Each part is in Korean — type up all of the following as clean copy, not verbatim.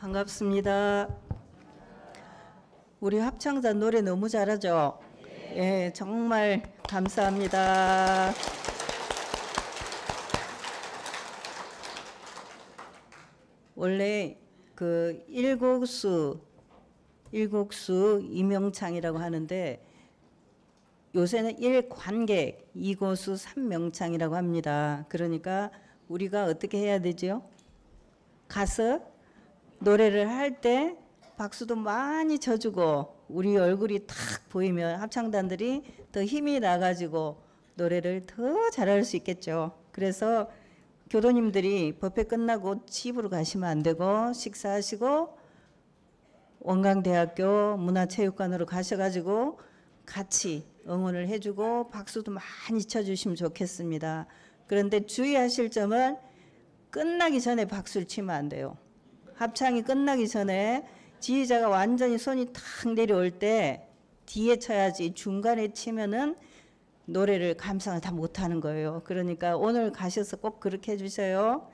반갑습니다. 우리 합창단 노래 너무 잘하죠? 예, 정말 감사합니다. 원래 그 일곡수 이명창이라고 하는데 요새는 1관객, 2고수, 3명창이라고 합니다. 그러니까 우리가 어떻게 해야 되죠? 가서 노래를 할 때 박수도 많이 쳐주고 우리 얼굴이 탁 보이면 합창단들이 더 힘이 나가지고 노래를 더 잘할 수 있겠죠. 그래서 교도님들이 법회 끝나고 집으로 가시면 안 되고 식사하시고 원광대학교 문화체육관으로 가셔가지고 같이 응원을 해주고 박수도 많이 쳐주시면 좋겠습니다. 그런데 주의하실 점은 끝나기 전에 박수를 치면 안 돼요. 합창이 끝나기 전에 지휘자가 완전히 손이 탁 내려올 때 뒤에 쳐야지 중간에 치면은 노래를 감상을 다 못하는 거예요. 그러니까 오늘 가셔서 꼭 그렇게 해주세요.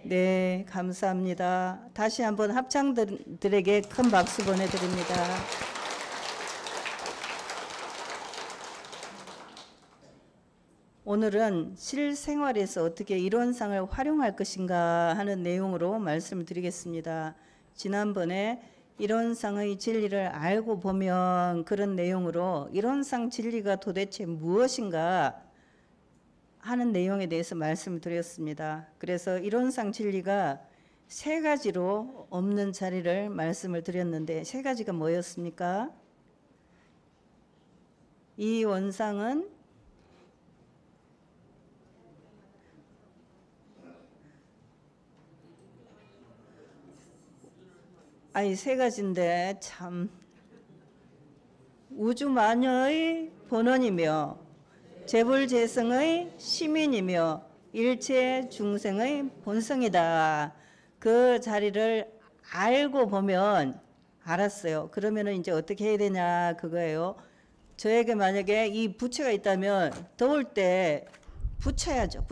네, 감사합니다. 다시 한번 합창들에게 큰 박수 보내드립니다. 오늘은 실생활에서 어떻게 이론상을 활용할 것인가 하는 내용으로 말씀을 드리겠습니다. 지난번에 이론상의 진리를 알고 보면 그런 내용으로 이론상 진리가 도대체 무엇인가 하는 내용에 대해서 말씀을 드렸습니다. 그래서 이론상 진리가 세 가지로 없는 자리를 말씀을 드렸는데 세 가지가 뭐였습니까? 이 원상은 세 가지인데 참 우주마녀의 본원이며 재불재성의 시민이며 일체 중생의 본성이다. 그 자리를 알고 보면 알았어요. 그러면은 이제 어떻게 해야 되냐 그거예요. 저에게 만약에 이 부채가 있다면 더울 때 붙여야죠.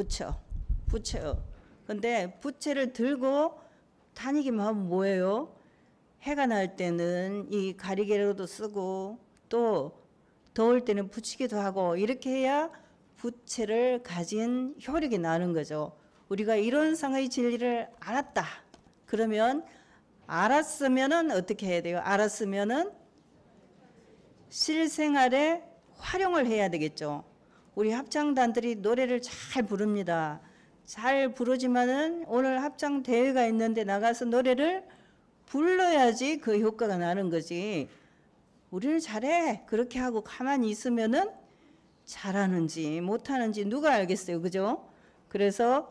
붙여요. 근데 부채를 들고 다니기만 하면 뭐예요? 해가 날 때는 이 가리개로도 쓰고 또 더울 때는 붙이기도 하고 이렇게 해야 부채를 가진 효력이 나는 거죠. 우리가 이론상의 진리를 알았다. 그러면 알았으면은 어떻게 해야 돼요? 알았으면은 실생활에 활용을 해야 되겠죠. 우리 합창단들이 노래를 잘 부릅니다. 잘 부르지만은 오늘 합창 대회가 있는데 나가서 노래를 불러야지 그 효과가 나는 거지. 우리는 잘해 그렇게 하고 가만히 있으면은 잘하는지 못하는지 누가 알겠어요, 그죠? 그래서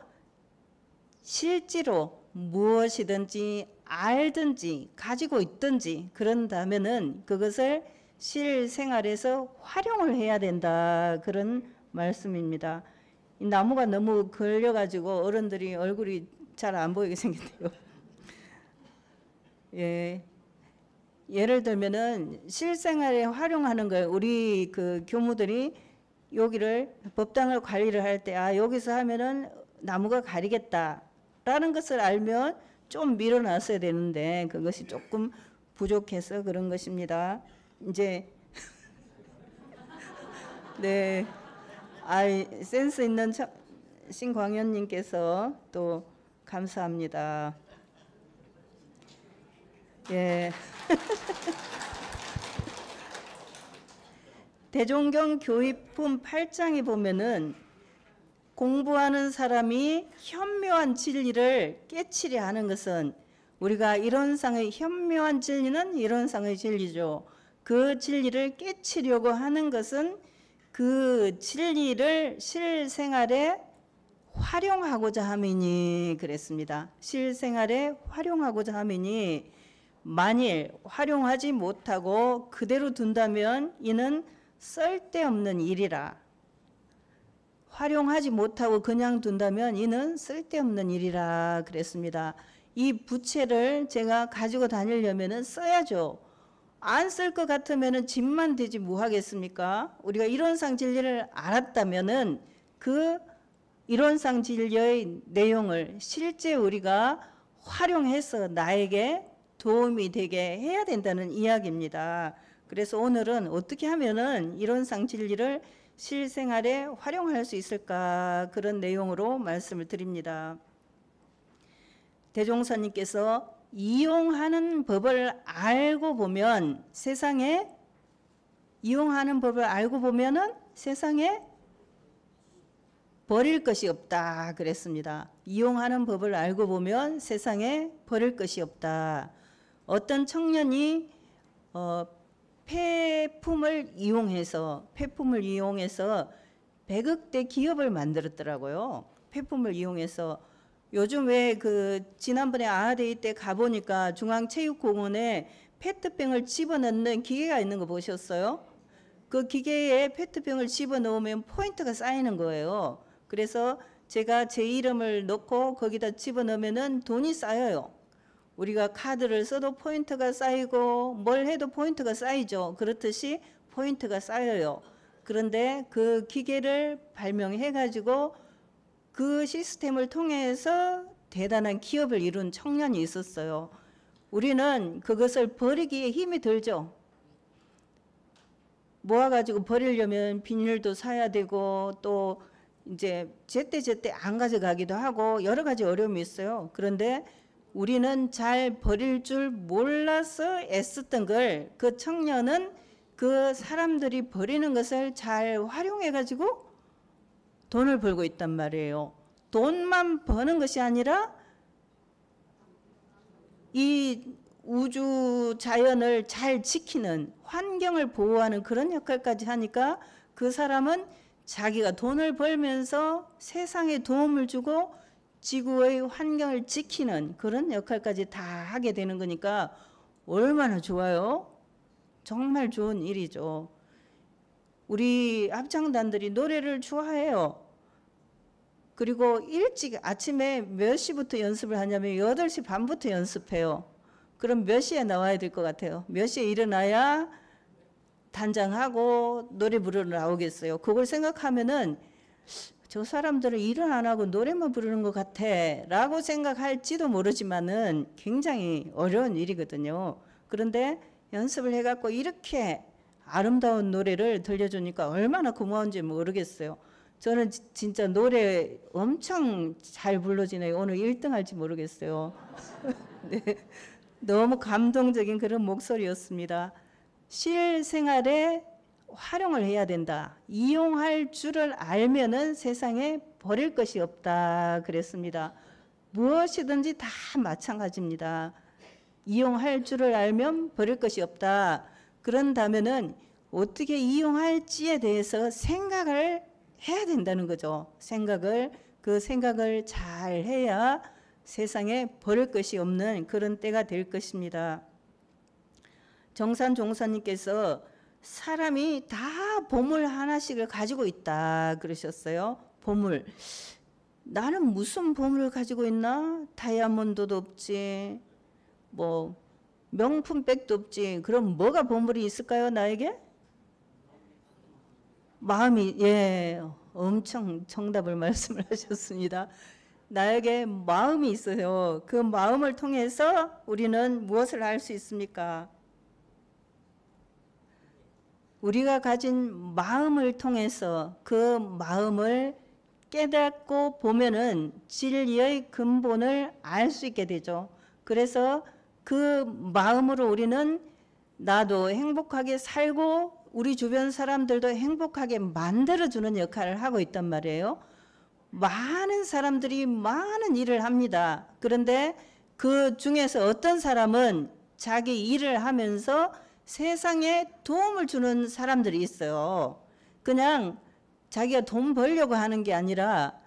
실제로 무엇이든지 알든지 가지고 있든지 그런다면은 그것을 실생활에서 활용을 해야 된다, 그런 말씀입니다. 이 나무가 너무 걸려가지고 어른들이 얼굴이 잘 안 보이게 생겼대요. 예, 예를 들면은 실생활에 활용하는 거예요. 우리 그 교무들이 여기를 법당을 관리를 할 때 여기서 하면은 나무가 가리겠다라는 것을 알면 좀 밀어놨어야 되는데 그것이 조금 부족해서 그런 것입니다. 이제 네, 센스 있는 신광현님께서 또 감사합니다. 예. 대종경 교의품 8장에 보면은 공부하는 사람이 현묘한 진리를 깨치려 하는 것은 우리가 이론상의 현묘한 진리는 이론상의 진리죠. 그 진리를 깨치려고 하는 것은 그 진리를 실생활에 활용하고자 함이니 그랬습니다. 실생활에 활용하고자 함이니 만일 활용하지 못하고 그대로 둔다면 이는 쓸데없는 일이라. 활용하지 못하고 그냥 둔다면 이는 쓸데없는 일이라 그랬습니다. 이 부채를 제가 가지고 다니려면 써야죠. 안 쓸 것 같으면 집만 되지 뭐 하겠습니까? 우리가 이론상 진리를 알았다면은 그 이론상 진리의 내용을 실제 우리가 활용해서 나에게 도움이 되게 해야 된다는 이야기입니다. 그래서 오늘은 어떻게 하면은 이론상 진리를 실생활에 활용할 수 있을까, 그런 내용으로 말씀을 드립니다. 대종사님께서 이용하는 법을 알고 보면 세상에, 이용하는 법을 알고 보면은 세상에 버릴 것이 없다 그랬습니다. 이용하는 법을 알고 보면 세상에 버릴 것이 없다. 어떤 청년이 폐품을 이용해서 100억대 기업을 만들었더라고요. 폐품을 이용해서. 요즘 왜 지난번에 아하데이 때 가보니까 중앙체육공원에 페트병을 집어넣는 기계가 있는 거 보셨어요? 그 기계에 페트병을 집어넣으면 포인트가 쌓이는 거예요. 그래서 제가 제 이름을 넣고 거기다 집어넣으면은 돈이 쌓여요. 우리가 카드를 써도 포인트가 쌓이고 뭘 해도 포인트가 쌓이죠. 그렇듯이 포인트가 쌓여요. 그런데 그 기계를 발명해 가지고 그 시스템을 통해서 대단한 기업을 이룬 청년이 있었어요. 우리는 그것을 버리기에 힘이 들죠. 모아가지고 버리려면 비닐도 사야 되고 또 이제 제때제때 안 가져가기도 하고 여러 가지 어려움이 있어요. 그런데 우리는 잘 버릴 줄 몰라서 애썼던 걸 그 청년은 그 사람들이 버리는 것을 잘 활용해가지고 돈을 벌고 있단 말이에요. 돈만 버는 것이 아니라 이 우주 자연을 잘 지키는, 환경을 보호하는 그런 역할까지 하니까 그 사람은 자기가 돈을 벌면서 세상에 도움을 주고 지구의 환경을 지키는 그런 역할까지 다 하게 되는 거니까 얼마나 좋아요? 정말 좋은 일이죠. 우리 합창단들이 노래를 좋아해요. 그리고 일찍 아침에 몇 시부터 연습을 하냐면 8시 반부터 연습해요. 그럼 몇 시에 나와야 될 것 같아요? 몇 시에 일어나야 단장하고 노래 부르러 나오겠어요? 그걸 생각하면은 저 사람들은 일은 안 하고 노래만 부르는 것 같아 라고 생각할지도 모르지만은 굉장히 어려운 일이거든요. 그런데 연습을 해갖고 이렇게 아름다운 노래를 들려주니까 얼마나 고마운지 모르겠어요. 저는 진짜 노래 엄청 잘 불러지네요. 오늘 1등 할지 모르겠어요. 네. 너무 감동적인 그런 목소리였습니다. 실생활에 활용을 해야 된다. 이용할 줄을 알면은 세상에 버릴 것이 없다 그랬습니다. 무엇이든지 다 마찬가지입니다. 이용할 줄을 알면 버릴 것이 없다. 그런다면은 어떻게 이용할지에 대해서 생각을 해야 된다는 거죠. 그 생각을 잘 해야 세상에 버릴 것이 없는 그런 때가 될 것입니다. 정산 종사님께서 사람이 다 보물 하나씩을 가지고 있다 그러셨어요. 보물. 나는 무슨 보물을 가지고 있나? 다이아몬드도 없지. 뭐 명품백도 없지. 그럼 뭐가 보물이 있을까요, 나에게? 마음이, 예, 엄청 정답을 말씀을 하셨습니다. 나에게 마음이 있어요. 그 마음을 통해서 우리는 무엇을 할 수 있습니까? 우리가 가진 마음을 통해서 그 마음을 깨닫고 보면은 진리의 근본을 알 수 있게 되죠. 그래서 그 마음으로 우리는 나도 행복하게 살고 우리 주변 사람들도 행복하게 만들어주는 역할을 하고 있단 말이에요. 많은 사람들이 많은 일을 합니다. 그런데 그 중에서 어떤 사람은 자기 일을 하면서 세상에 도움을 주는 사람들이 있어요. 그냥 자기가 돈 벌려고 하는 게 아니라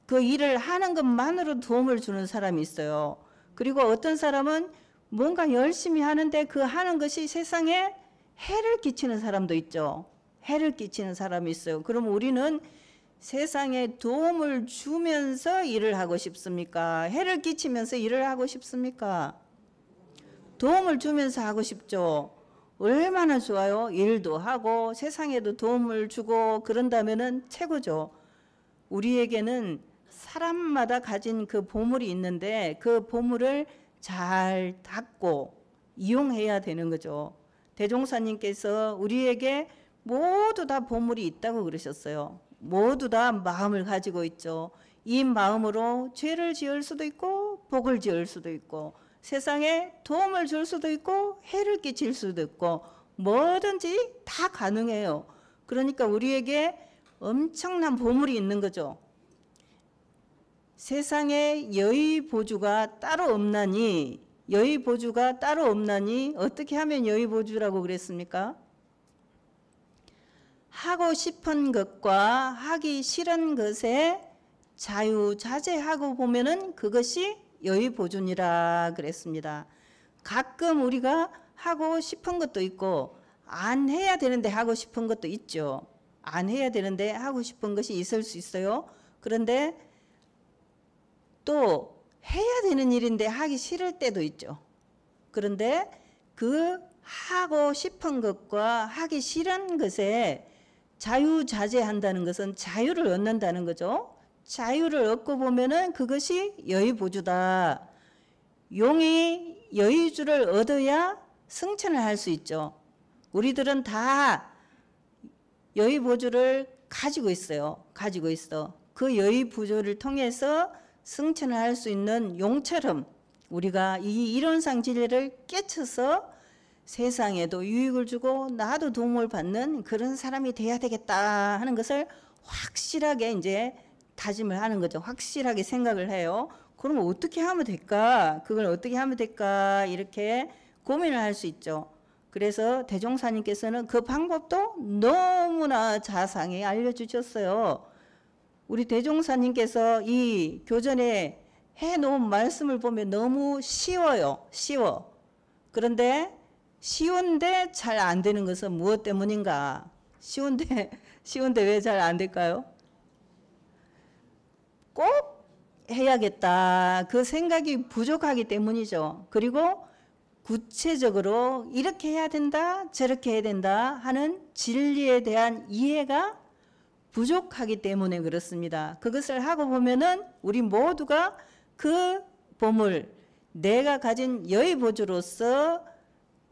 그 일을 하는 것만으로 도움을 주는 사람이 있어요. 그리고 어떤 사람은 뭔가 열심히 하는데 그 하는 것이 세상에 해를 끼치는 사람도 있죠. 해를 끼치는 사람이 있어요. 그럼 우리는 세상에 도움을 주면서 일을 하고 싶습니까? 해를 끼치면서 일을 하고 싶습니까? 도움을 주면서 하고 싶죠. 얼마나 좋아요. 일도 하고 세상에도 도움을 주고 그런다면은 최고죠. 우리에게는 사람마다 가진 그 보물이 있는데 그 보물을 잘 닦고 이용해야 되는 거죠. 대종사님께서 우리에게 모두 다 보물이 있다고 그러셨어요. 모두 다 마음을 가지고 있죠. 이 마음으로 죄를 지을 수도 있고 복을 지을 수도 있고 세상에 도움을 줄 수도 있고 해를 끼칠 수도 있고 뭐든지 다 가능해요. 그러니까 우리에게 엄청난 보물이 있는 거죠. 세상에 여의보주가 따로 없나니 여의보주가 따로 없나니 어떻게 하면 여의보주라고 그랬습니까? 하고 싶은 것과 하기 싫은 것에 자유자재하고 보면은 그것이 여의보존이라 그랬습니다. 가끔 우리가 하고 싶은 것도 있고 안 해야 되는데 하고 싶은 것도 있죠. 안 해야 되는데 하고 싶은 것이 있을 수 있어요. 그런데 또 해야 되는 일인데 하기 싫을 때도 있죠. 그런데 그 하고 싶은 것과 하기 싫은 것에 자유자재한다는 것은 자유를 얻는다는 거죠. 자유를 얻고 보면은 그것이 여의보주다. 용이 여의주를 얻어야 승천을 할 수 있죠. 우리들은 다 여의보주를 가지고 있어요. 가지고 있어. 그 여의보주를 통해서 승천을 할 수 있는 용처럼 우리가 이 이론상 진리를 깨쳐서 세상에도 유익을 주고 나도 도움을 받는 그런 사람이 돼야 되겠다 하는 것을 확실하게 이제 다짐을 하는 거죠. 확실하게 생각을 해요. 그럼 어떻게 하면 될까? 그걸 어떻게 하면 될까? 이렇게 고민을 할 수 있죠. 그래서 대종사님께서는 그 방법도 너무나 자상히 알려주셨어요. 우리 대종사님께서 이 교전에 해놓은 말씀을 보면 너무 쉬워요. 쉬워. 그런데 쉬운데 잘 안 되는 것은 무엇 때문인가? 쉬운데 왜 잘 안 될까요? 꼭 해야겠다. 그 생각이 부족하기 때문이죠. 그리고 구체적으로 이렇게 해야 된다, 저렇게 해야 된다 하는 진리에 대한 이해가 부족하기 때문에 그렇습니다. 그것을 하고 보면은 우리 모두가 그 보물, 내가 가진 여의보주로서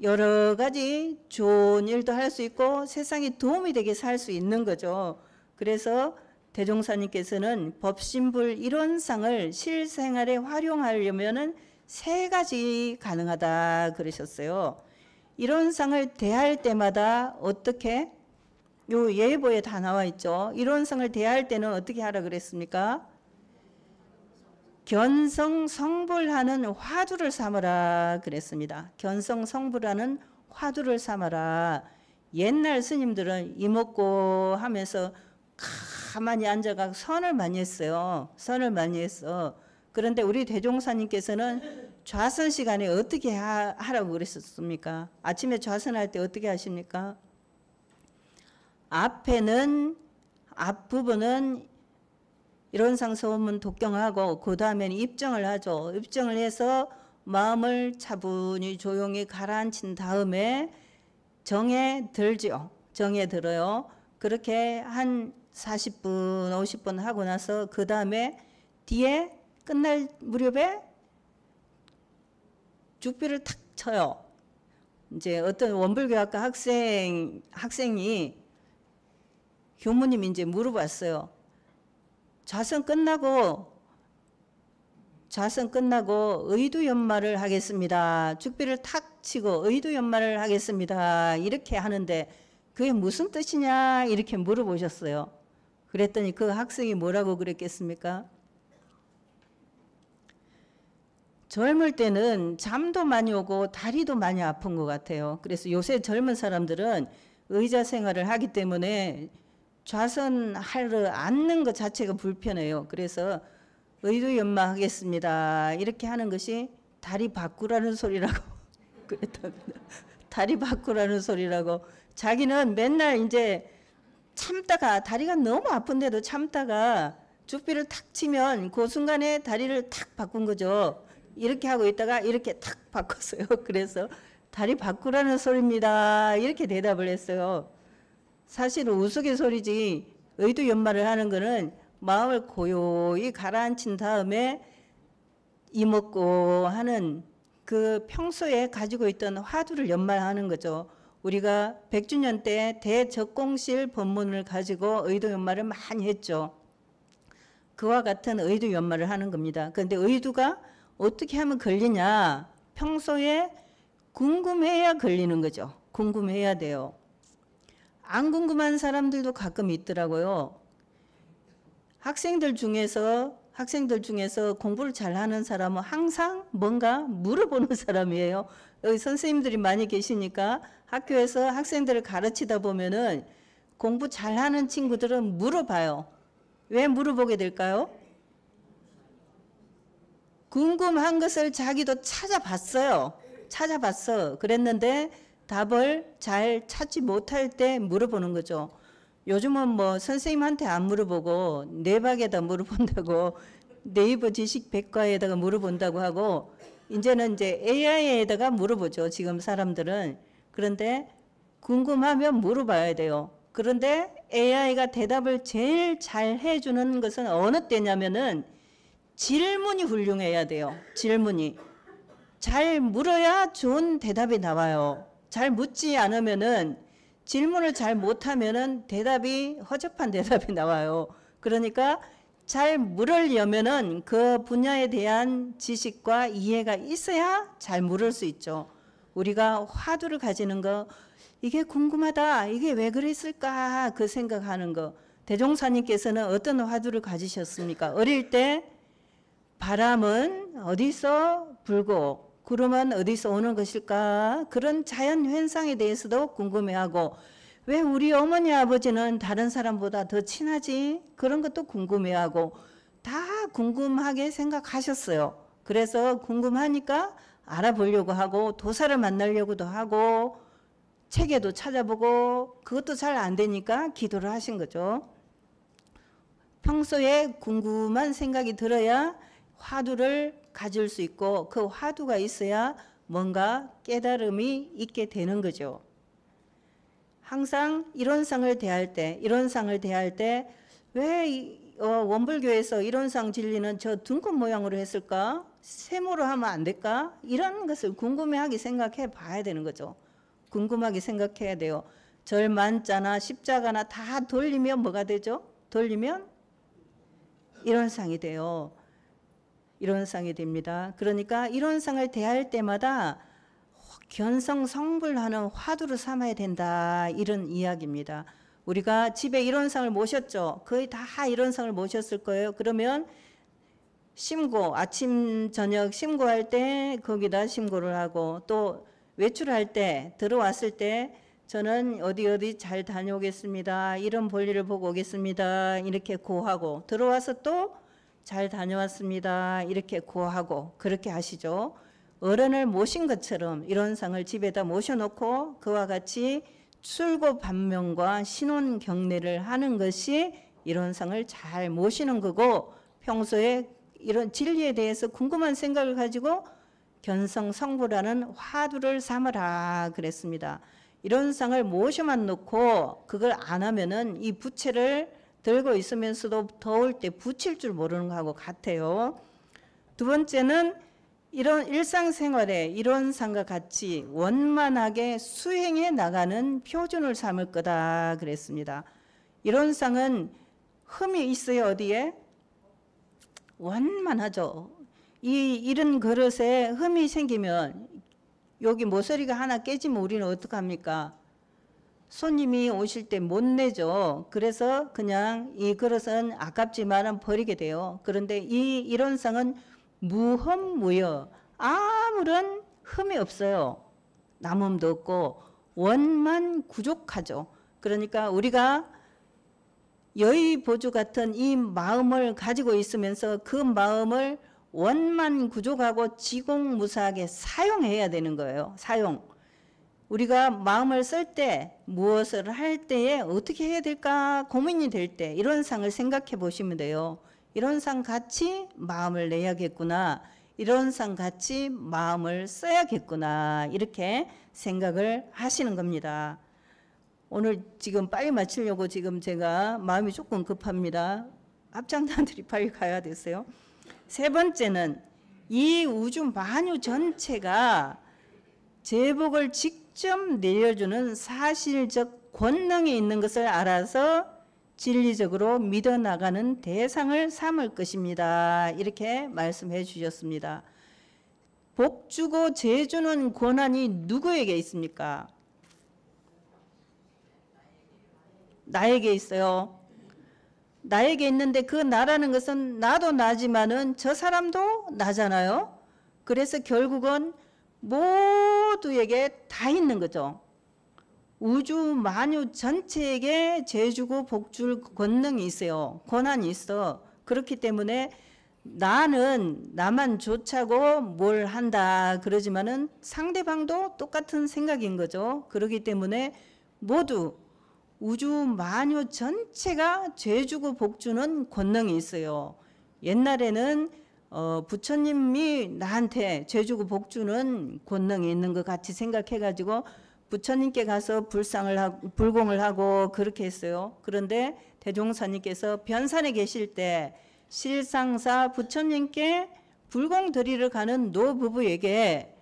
여러 가지 좋은 일도 할 수 있고 세상에 도움이 되게 살 수 있는 거죠. 그래서 대종사님께서는 법신불 이론상을 실생활에 활용하려면은 세 가지 가능하다 그러셨어요. 이론상을 대할 때마다 어떻게? 요 예보에 다 나와 있죠. 이론상을 대할 때는 어떻게 하라 그랬습니까? 견성성불하는 화두를 삼으라 그랬습니다. 견성성불하는 화두를 삼아라. 옛날 스님들은 이먹고 하면서 가만히 앉아가 선을 많이 했어요. 선을 많이 했어. 그런데 우리 대종사님께서는 좌선 시간에 어떻게 하라고 그랬었습니까? 아침에 좌선할 때 어떻게 하십니까? 앞부분은 이론상 소문 독경하고 그 다음에는 입정을 하죠. 입정을 해서 마음을 차분히 조용히 가라앉힌 다음에 정에 들죠. 정에 들어요. 그렇게 한 40분, 50분 하고 나서 그 다음에 뒤에 끝날 무렵에 죽비를 탁 쳐요. 이제 어떤 원불교학과 학생이 교무님이 이제 물어봤어요. 좌선 끝나고 의두연말을 하겠습니다. 죽비를 탁 치고 의두연말을 하겠습니다. 이렇게 하는데 그게 무슨 뜻이냐 이렇게 물어보셨어요. 그랬더니 그 학생이 뭐라고 그랬겠습니까? 젊을 때는 잠도 많이 오고 다리도 많이 아픈 것 같아요. 그래서 요새 젊은 사람들은 의자 생활을 하기 때문에 좌선하러 앉는 것 자체가 불편해요. 그래서 의두연마 하겠습니다. 이렇게 하는 것이 다리 바꾸라는 소리라고 그랬답니다. 다리 바꾸라는 소리라고. 자기는 맨날 이제 참다가 다리가 너무 아픈데도 참다가 죽비를 탁 치면 그 순간에 다리를 탁 바꾼 거죠. 이렇게 하고 있다가 이렇게 탁 바꿨어요. 그래서 다리 바꾸라는 소리입니다. 이렇게 대답을 했어요. 사실은 우스갯소리지 의두연마를 하는 거는 마음을 고요히 가라앉힌 다음에 이먹고 하는 그 평소에 가지고 있던 화두를 연말하는 거죠. 우리가 100주년 때 대적공실 법문을 가지고 의도 연말을 많이 했죠. 그와 같은 의도 연말을 하는 겁니다. 그런데 의도가 어떻게 하면 걸리냐? 평소에 궁금해야 걸리는 거죠. 궁금해야 돼요. 안 궁금한 사람들도 가끔 있더라고요. 학생들 중에서 공부를 잘하는 사람은 항상 뭔가 물어보는 사람이에요. 여기 선생님들이 많이 계시니까 학교에서 학생들을 가르치다 보면은 공부 잘하는 친구들은 물어봐요. 왜 물어보게 될까요? 궁금한 것을 자기도 찾아봤어요. 그랬는데 답을 잘 찾지 못할 때 물어보는 거죠. 요즘은 뭐 선생님한테 안 물어보고 네박에다 물어본다고, 네이버 지식백과에다가 물어본다고 하고, 이제는 이제 AI에다가 물어보죠. 지금 사람들은. 그런데 궁금하면 물어봐야 돼요. 그런데 AI가 대답을 제일 잘 해주는 것은 어느 때냐면은 질문이 훌륭해야 돼요. 질문이. 잘 물어야 좋은 대답이 나와요. 잘 묻지 않으면은, 질문을 잘 못하면은 대답이 허접한 대답이 나와요. 그러니까 잘 물으려면은 그 분야에 대한 지식과 이해가 있어야 잘 물을 수 있죠. 우리가 화두를 가지는 거, 이게 궁금하다, 이게 왜 그랬을까, 그 생각하는 거. 대종사님께서는 어떤 화두를 가지셨습니까? 어릴 때 바람은 어디서 불고 구름은 어디서 오는 것일까? 그런 자연 현상에 대해서도 궁금해하고, 왜 우리 어머니 아버지는 다른 사람보다 더 친하지? 그런 것도 궁금해하고, 다 궁금하게 생각하셨어요. 그래서 궁금하니까 알아보려고 하고, 도사를 만나려고도 하고, 책에도 찾아보고, 그것도 잘 안 되니까 기도를 하신 거죠. 평소에 궁금한 생각이 들어야 화두를 가질 수 있고, 그 화두가 있어야 뭔가 깨달음이 있게 되는 거죠. 항상 이론상을 대할 때 왜 원불교에서 이론상 진리는 저 둥근 모양으로 했을까? 세모로 하면 안 될까? 이런 것을 궁금해하게 생각해 봐야 되는 거죠. 궁금하게 생각해야 돼요. 절만자나 십자가나 다 돌리면 뭐가 되죠? 돌리면 이론상이 돼요. 이론상이 됩니다. 그러니까 이론상을 대할 때마다 견성성불하는 화두를 삼아야 된다, 이런 이야기입니다. 우리가 집에 이론상을 모셨죠. 거의 다 이론상을 모셨을 거예요. 그러면 심고, 아침 저녁 심고할 때 거기다 심고를 하고, 또 외출할 때, 들어왔을 때 저는 어디 잘 다녀오겠습니다, 이런 볼일을 보고 오겠습니다, 이렇게 고하고, 들어와서 또 잘 다녀왔습니다, 이렇게 고하고, 그렇게 하시죠. 어른을 모신 것처럼 이론상을 집에다 모셔놓고 그와 같이 출고 반명과 신혼 경례를 하는 것이 이론상을 잘 모시는 거고, 평소에 이런 진리에 대해서 궁금한 생각을 가지고 견성성불하는 화두를 삼으라 그랬습니다. 이론상을 모셔만 놓고 그걸 안 하면은 이 부채를 들고 있으면서도 더울 때 붙일 줄 모르는 거하고 같아요. 두 번째는 이런 일상생활에 이론상과 같이 원만하게 수행해 나가는 표준을 삼을 거다 그랬습니다. 이론상은 흠이 있어요. 어디에? 원만하죠. 이런 그릇에 흠이 생기면, 여기 모서리가 하나 깨지면 우리는 어떡합니까? 손님이 오실 때 못 내죠. 그래서 그냥 이 그릇은 아깝지만 버리게 돼요. 그런데 이 이론상은 무흠무여, 아무런 흠이 없어요. 남음도 없고 원만구족하죠. 그러니까 우리가 여의보주 같은 이 마음을 가지고 있으면서 그 마음을 원만구족하고 지공무사하게 사용해야 되는 거예요. 사용. 우리가 마음을 쓸 때, 무엇을 할 때에 어떻게 해야 될까 고민이 될 때 이런 상을 생각해 보시면 돼요. 이런 상 같이 마음을 내야겠구나, 이런 상 같이 마음을 써야겠구나, 이렇게 생각을 하시는 겁니다. 오늘 지금 빨리 마치려고 지금 제가 마음이 조금 급합니다. 합장단들이 빨리 가야 됐어요. 세 번째는 이 우주 만유 전체가 제복을 직접 내려주는 사실적 권능이 있는 것을 알아서 진리적으로 믿어나가는 대상을 삼을 것입니다. 이렇게 말씀해 주셨습니다. 복 주고 재 주는 권한이 누구에게 있습니까? 나에게 있어요. 나에게 있는데 그 나라는 것은 나도 나지만은 저 사람도 나잖아요. 그래서 결국은 모두에게 다 있는 거죠. 우주 만유 전체에게 재주고 복줄 권능이 있어요. 권한이 있어. 그렇기 때문에 나는 나만 좋자고 뭘 한다 그러지만은 상대방도 똑같은 생각인 거죠. 그렇기 때문에 모두 우주 만유 전체가 죄주고 복주는 권능이 있어요. 옛날에는 부처님이 나한테 죄주고 복주는 권능이 있는 것 같이 생각해가지고 부처님께 가서 불공을 하고 그렇게 했어요. 그런데 대종사님께서 변산에 계실 때 실상사 부처님께 불공 드리러 가는 노부부에게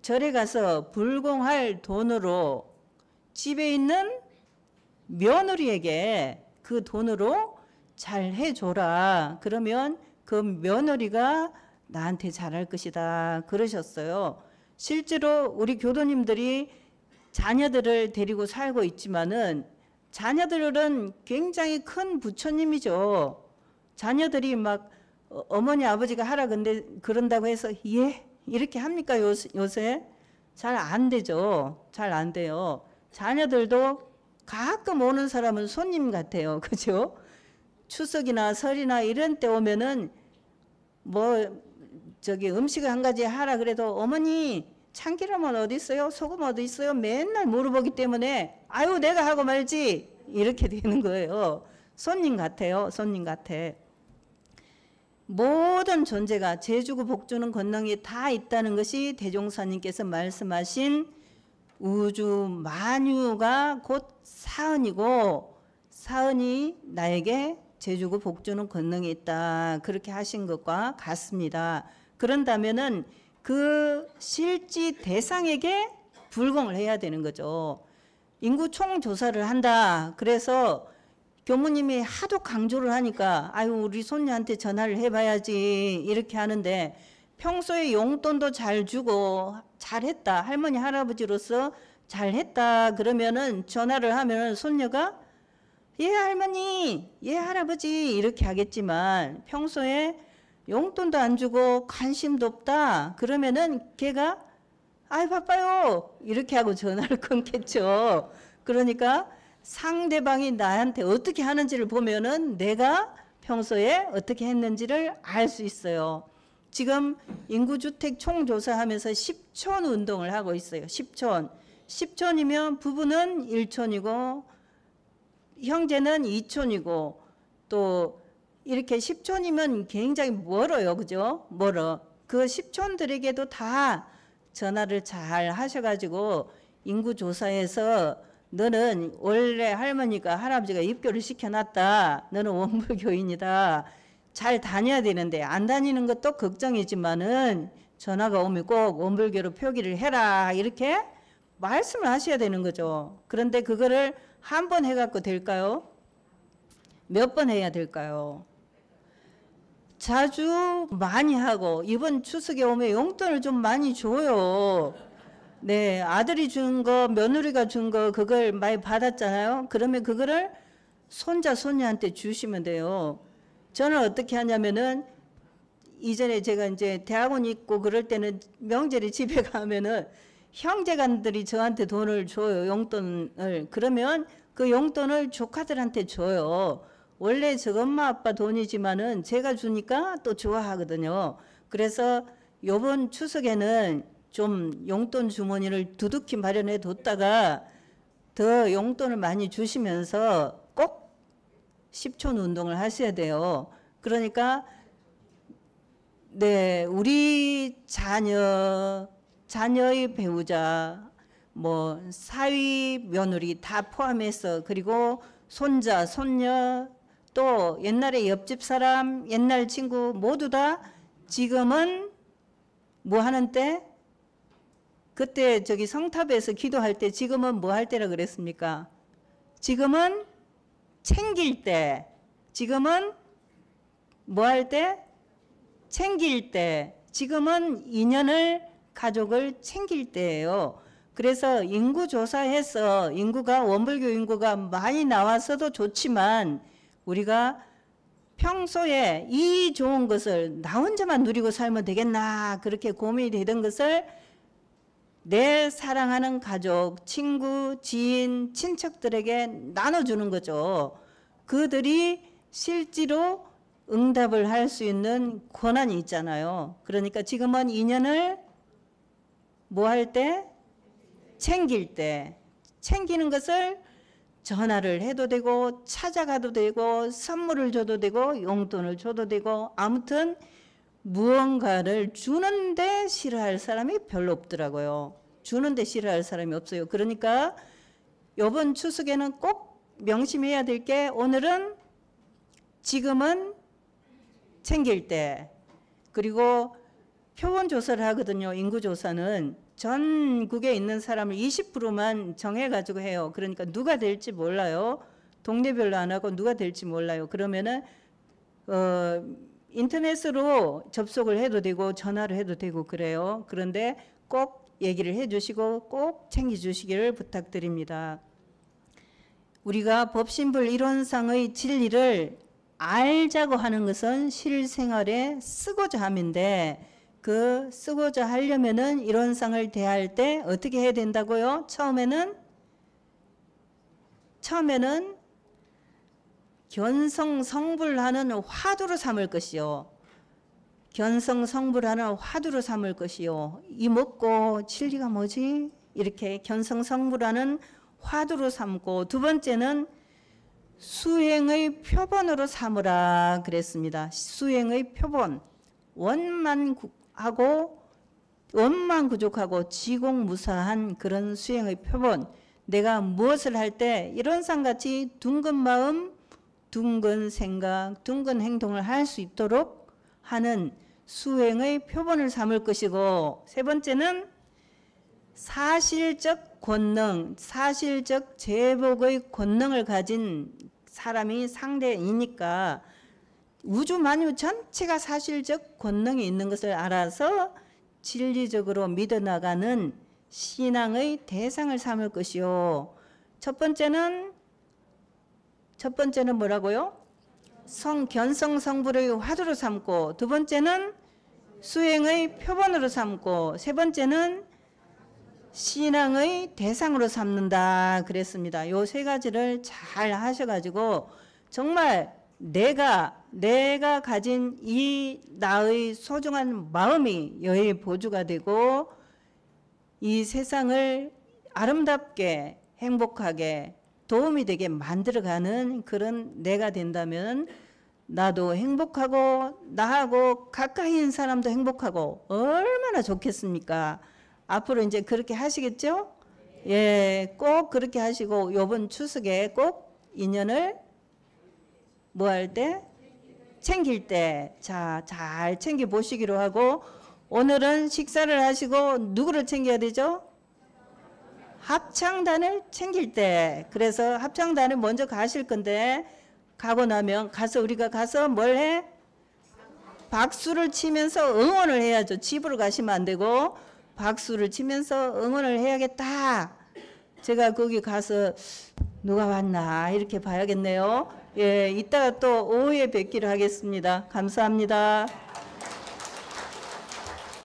절에 가서 불공할 돈으로 집에 있는 며느리에게 그 돈으로 잘 해줘라. 그러면 그 며느리가 나한테 잘할 것이다. 그러셨어요. 실제로 우리 교도님들이 자녀들을 데리고 살고 있지만은 자녀들은 굉장히 큰 부처님이죠. 자녀들이 막 어머니 아버지가 하라 그런다고 해서 예 이렇게 합니까 요새? 잘 안 되죠. 잘 안 돼요. 자녀들도 가끔 오는 사람은 손님 같아요. 그죠? 추석이나 설이나 이런 때 오면은 음식을 한 가지 하라 그래도 어머니 참기름은 어디 있어요? 소금 어디 있어요? 맨날 물어보기 때문에 아유 내가 하고 말지 이렇게 되는 거예요. 손님 같아요. 손님 같아. 모든 존재가 재주고 복주는 권능이 다 있다는 것이 대종사님께서 말씀하신 우주 만유가 곧 사은이고 사은이 나에게 재주고 복주는 권능이 있다. 그렇게 하신 것과 같습니다. 그런다면은 그 실지 대상에게 불공을 해야 되는 거죠. 인구 총조사를 한다. 그래서 교무님이 하도 강조를 하니까 아유 우리 손녀한테 전화를 해봐야지 이렇게 하는데 평소에 용돈도 잘 주고 잘했다. 할머니 할아버지로서 잘했다. 그러면은 전화를 하면은 손녀가 예 할머니 예 할아버지 이렇게 하겠지만 평소에 용돈도 안 주고 관심도 없다. 그러면은 걔가 아이 바빠요 이렇게 하고 전화를 끊겠죠. 그러니까 상대방이 나한테 어떻게 하는지를 보면은 내가 평소에 어떻게 했는지를 알 수 있어요. 지금 인구주택 총조사하면서 10촌 운동을 하고 있어요. 10촌. 10촌이면 부부는 1촌이고 형제는 2촌이고 또 이렇게 10촌이면 굉장히 멀어요. 그죠? 멀어. 그 10촌들에게도 다 전화를 잘 하셔가지고 인구조사에서 너는 원래 할머니가 할아버지가 입교를 시켜놨다. 너는 원불교인이다. 잘 다녀야 되는데 안 다니는 것도 걱정이지만은 전화가 오면 꼭 원불교로 표기를 해라. 이렇게 말씀을 하셔야 되는 거죠. 그런데 그거를 한 번 해갖고 될까요? 몇 번 해야 될까요? 자주 많이 하고 이번 추석에 오면 용돈을 좀 많이 줘요. 네, 아들이 준 거, 며느리가 준 거 그걸 많이 받았잖아요. 그러면 그거를 손자, 손녀한테 주시면 돼요. 저는 어떻게 하냐면은 이전에 제가 이제 대학원 있고 그럴 때는 명절에 집에 가면은 형제간들이 저한테 돈을 줘요. 용돈을. 그러면 그 용돈을 조카들한테 줘요. 원래 저 엄마 아빠 돈이지만은 제가 주니까 또 좋아하거든요. 그래서 요번 추석에는 좀 용돈 주머니를 두둑히 마련해 뒀다가 더 용돈을 많이 주시면서 꼭 10촌 운동을 하셔야 돼요. 그러니까 네, 우리 자녀의 배우자, 사위 며느리 다 포함해서 그리고 손자, 손녀, 또 옛날에 옆집 사람, 옛날 친구 모두 다 지금은 뭐 하는 때? 그때 저기 성탑에서 기도할 때 지금은 뭐 할 때라 그랬습니까? 지금은 챙길 때. 지금은 뭐 할 때? 챙길 때. 지금은 인연을, 가족을 챙길 때예요. 그래서 인구조사해서 인구가, 원불교 인구가 많이 나와서도 좋지만 우리가 평소에 이 좋은 것을 나 혼자만 누리고 살면 되겠나 그렇게 고민이 되던 것을 내 사랑하는 가족, 친구, 지인, 친척들에게 나눠주는 거죠. 그들이 실제로 응답을 할 수 있는 권한이 있잖아요. 그러니까 지금은 인연을 뭐 할 때? 챙길 때. 챙기는 것을 전화를 해도 되고 찾아가도 되고 선물을 줘도 되고 용돈을 줘도 되고 아무튼 무언가를 주는데 싫어할 사람이 별로 없더라고요. 주는데 싫어할 사람이 없어요. 그러니까 이번 추석에는 꼭 명심해야 될 게 오늘은 지금은 챙길 때. 그리고 표본 조사를 하거든요. 인구조사는 전국에 있는 사람을 20%만 정해가지고 해요. 그러니까 누가 될지 몰라요. 동네별로 안 하고 누가 될지 몰라요. 그러면은 인터넷으로 접속을 해도 되고 전화를 해도 되고 그래요. 그런데 꼭 얘기를 해주시고 꼭 챙겨주시기를 부탁드립니다. 우리가 법신불 이론상의 진리를 알자고 하는 것은 실생활에 쓰고자 함인데 그 쓰고자 하려면은 이론상을 대할 때 어떻게 해야 된다고요? 처음에는 견성성불하는 화두로 삼을 것이요. 견성성불하는 화두로 삼을 것이요. 이 먹고 진리가 뭐지? 이렇게 견성성불하는 화두로 삼고 두 번째는 수행의 표본으로 삼으라 그랬습니다. 수행의 표본. 원만 부족하고 지공무사한 그런 수행의 표본. 내가 무엇을 할 때 이론상같이 둥근 마음, 둥근 생각, 둥근 행동을 할 수 있도록 하는 수행의 표본을 삼을 것이고 세 번째는 사실적 권능, 사실적 제복의 권능을 가진 사람이 상대이니까 우주 만유 전체가 사실적 권능이 있는 것을 알아서 진리적으로 믿어나가는 신앙의 대상을 삼을 것이요. 첫 번째는 뭐라고요? 견성성불의 화두로 삼고 두 번째는 수행의 표본으로 삼고 세 번째는 신앙의 대상으로 삼는다 그랬습니다. 요 세 가지를 잘 하셔가지고 정말 내가 가진 이 나의 소중한 마음이 여의 보주가 되고 이 세상을 아름답게 행복하게 도움이 되게 만들어가는 그런 내가 된다면 나도 행복하고 나하고 가까이 있는 사람도 행복하고 얼마나 좋겠습니까? 앞으로 이제 그렇게 하시겠죠? 예, 꼭 그렇게 하시고 이번 추석에 꼭 인연을 뭐 할 때? 챙길 때. 자, 잘 챙겨 보시기로 하고 오늘은 식사를 하시고 누구를 챙겨야 되죠? 합창단을 챙길 때. 그래서 합창단을 먼저 가실 건데 가고 나면 우리가 가서 뭘 해? 박수를 치면서 응원을 해야죠. 집으로 가시면 안 되고 박수를 치면서 응원을 해야겠다. 제가 거기 가서 누가 왔나 이렇게 봐야겠네요. 예, 이따가 또 오후에 뵙기로 하겠습니다. 감사합니다.